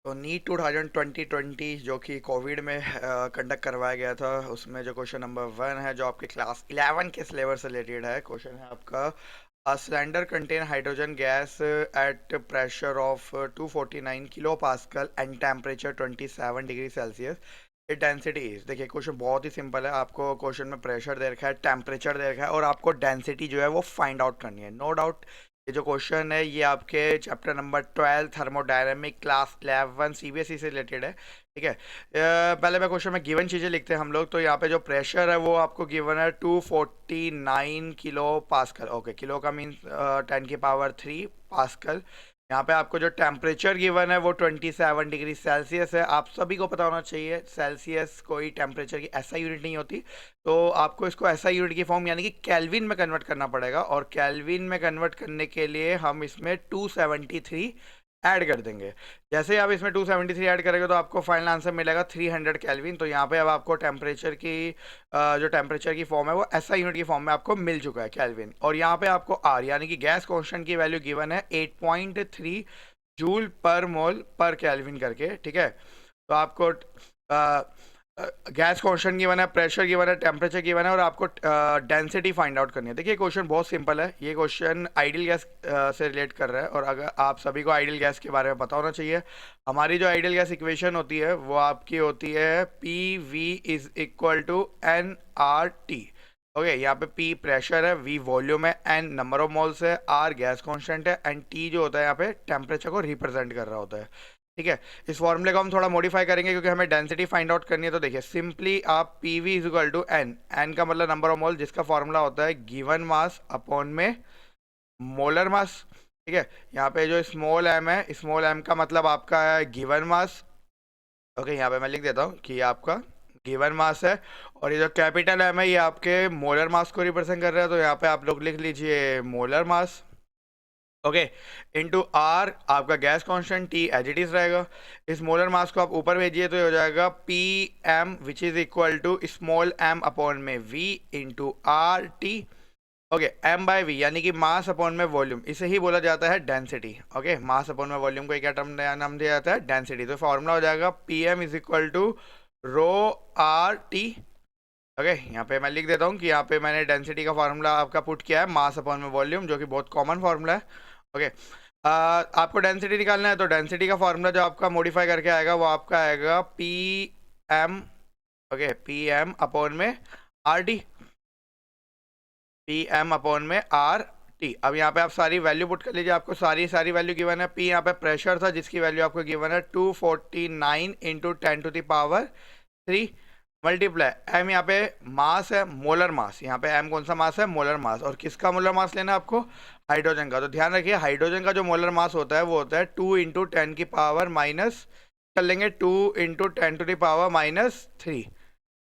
तो नीट 2020 जो कि कोविड में कंडक्ट करवाया गया था, उसमें जो क्वेश्चन नंबर 1 है, जो आपके क्लास 11 के सिलेबस से रिलेटेड है, क्वेश्चन है आपका a cylinder contain hydrogen gas at pressure of 249 kilo pascal and temperature 27 degree Celsius. ये डेंसिटी इज, देखिए क्वेश्चन बहुत ही सिंपल है। आपको क्वेश्चन में प्रेशर दे रखा है, टेम्परेचर दे रखा है और आपको डेंसिटी जो है वो फाइंड आउट करनी है। नो डाउट ये जो क्वेश्चन है ये आपके chapter number 12 thermodynamic class 11 CBSE से रिलेटेड है। ठीक है, पहले मैं क्वेश्चन में गिवन चीज़ें लिखते हैं हम लोग। तो यहाँ पे जो प्रेशर है वो आपको गिवन है 249 किलो पास्कल। ओके, किलो का मीन 10⁻³ पास्कल। यहाँ पे आपको जो टेम्परेचर गिवन है वो 27 डिग्री सेल्सियस है। आप सभी को पता होना चाहिए सेल्सियस कोई टेम्परेचर की ऐसा यूनिट नहीं होती, तो आपको इसको ऐसा यूनिट की फॉर्म यानी कि केल्विन में कन्वर्ट करना पड़ेगा। और केल्विन में कन्वर्ट करने के लिए हम इसमें 273 ऐड कर देंगे। जैसे ही आप इसमें 273 ऐड करेंगे तो आपको फाइनल आंसर मिलेगा 300 केल्विन। तो यहाँ पे अब आपको टेम्परेचर की जो टेम्परेचर की फॉर्म है वो ऐसा यूनिट की फॉर्म में आपको मिल चुका है, केल्विन। और यहाँ पे आपको आर यानी कि गैस कांस्टेंट की वैल्यू गिवन है 8.3 जूल पर मोल पर केल्विन करके। ठीक है, तो आपको गैस कांस्टेंट गिवन है, प्रेशर गिवन है, टेम्परेचर गिवन है और आपको डेंसिटी फाइंड आउट करनी है। देखिए क्वेश्चन बहुत सिंपल है। ये क्वेश्चन आइडियल गैस से रिलेट कर रहा है और अगर आप सभी को आइडियल गैस के बारे में पता होना चाहिए। हमारी जो आइडियल गैस इक्वेशन होती है वो आपकी होती है PV is equal to nRT। Okay, यहाँ पे P प्रेशर है, V वॉल्यूम है, N नंबर ऑफ मोल्स है, R गैस कांस्टेंट है एंड T जो होता है यहाँ पे टेम्परेचर को रिप्रेजेंट कर रहा होता है। ठीक है, इस फॉर्मूले को हम थोड़ा मॉडिफाई करेंगे क्योंकि हमें डेंसिटी फाइंड आउट करनी है। तो देखिए सिंपली आप PV is equal to N का मतलब नंबर ऑफ मोल, जिसका फॉर्मूला होता है गिवन मास अपॉन में मोलर मास। ठीक है, यहाँ पे जो स्मॉल m है, स्मॉल m का मतलब आपका है गिवन मास। ओके, यहाँ पे मैं लिख देता हूँ कि ये आपका गिवन मास है और ये जो कैपिटल m है ये आपके मोलर मास को रिप्रेजेंट कर रहा है। तो यहाँ पे आप लोग लिख लीजिए molar mass. Okay, into R आपका gas constant, T as it is रहेगा। इस मोलर मास को आप ऊपर भेजिए तो ये हो जाएगा p m which is equal to small m upon में v into r t. Okay, m by v यानी कि मास अपॉन में वॉल्यूम, इसे ही बोला जाता है डेंसिटी। ओके, मास अपॉन में वॉल्यूम को क्या टर्म नया नाम दिया जाता है, डेंसिटी। तो फॉर्मूला हो जाएगा p m is equal to rho r t. Okay, यहाँ पे मैं लिख देता हूँ कि यहाँ पे मैंने डेंसिटी का फार्मूला आपका पुट किया है मास अपॉन में वॉल्यूम, जो कि बहुत कॉमन फार्मूला है। ओके, आपको डेंसिटी निकालना है तो डेंसिटी का फार्मूला जो आपका मॉडिफाई करके आएगा वो आपका आएगा P M. Okay, P M upon में R T, P M upon में आर टी। अब यहाँ पे आप सारी वैल्यू पुट कर लीजिए, आपको सारी वैल्यू गिवन है। पी यहाँ पे प्रेशर था जिसकी वैल्यू आपको गिवन है 249 इंटू 10⁻³ मल्टीप्लाई एम, यहाँ पे मास है, मोलर मास। यहाँ पे एम कौन सा मास है, मोलर मास। और किसका मोलर मास लेना है आपको, हाइड्रोजन का। तो ध्यान रखिए हाइड्रोजन का जो मोलर मास होता है वो होता है 2 इंटू 10⁻⁻, कर लेंगे 2 इंटू 10⁻³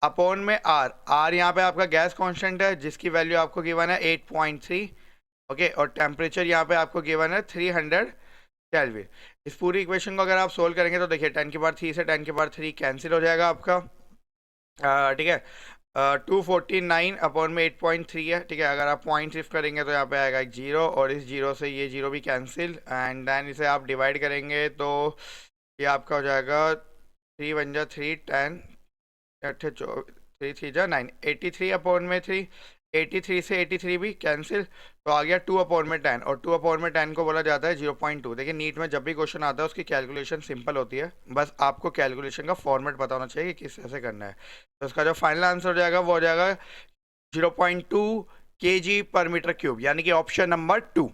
अपॉन में आर। आर यहाँ पे आपका गैस कांस्टेंट है जिसकी वैल्यू आपको गिवन है 8.3। ओके, और टेम्परेचर यहाँ पे आपको गिवन है 300 केल्विन। इस पूरी इक्वेशन को अगर आप सोल्व करेंगे तो देखिए 10⁻³ से 10⁻³ कैंसिल हो जाएगा आपका। ठीक है, 249 अपॉन में 8.3 है। ठीक है, अगर आप पॉइंट शिफ्ट करेंगे तो यहाँ पे आएगा एक जीरो और इस जीरो से ये जीरो भी कैंसिल एंड देन इसे आप डिवाइड करेंगे तो ये आपका हो जाएगा 3 वन जा 3 10 अट्ठे 3 3 जा 9, 83 अपॉन में 3, 83 से 83 भी कैंसिल तो आ गया 2 अपॉन में 10 और 2 अपॉन में 10 को बोला जाता है 0.2। देखिए नीट में जब भी क्वेश्चन आता है उसकी कैलकुलेशन सिंपल होती है, बस आपको कैलकुलेशन का फॉर्मेट पता होना चाहिए कि किस तरह से करना है। तो उसका जो फाइनल आंसर हो जाएगा वो हो जाएगा 0.2 kg पर मीटर क्यूब, यानी कि ऑप्शन नंबर 2।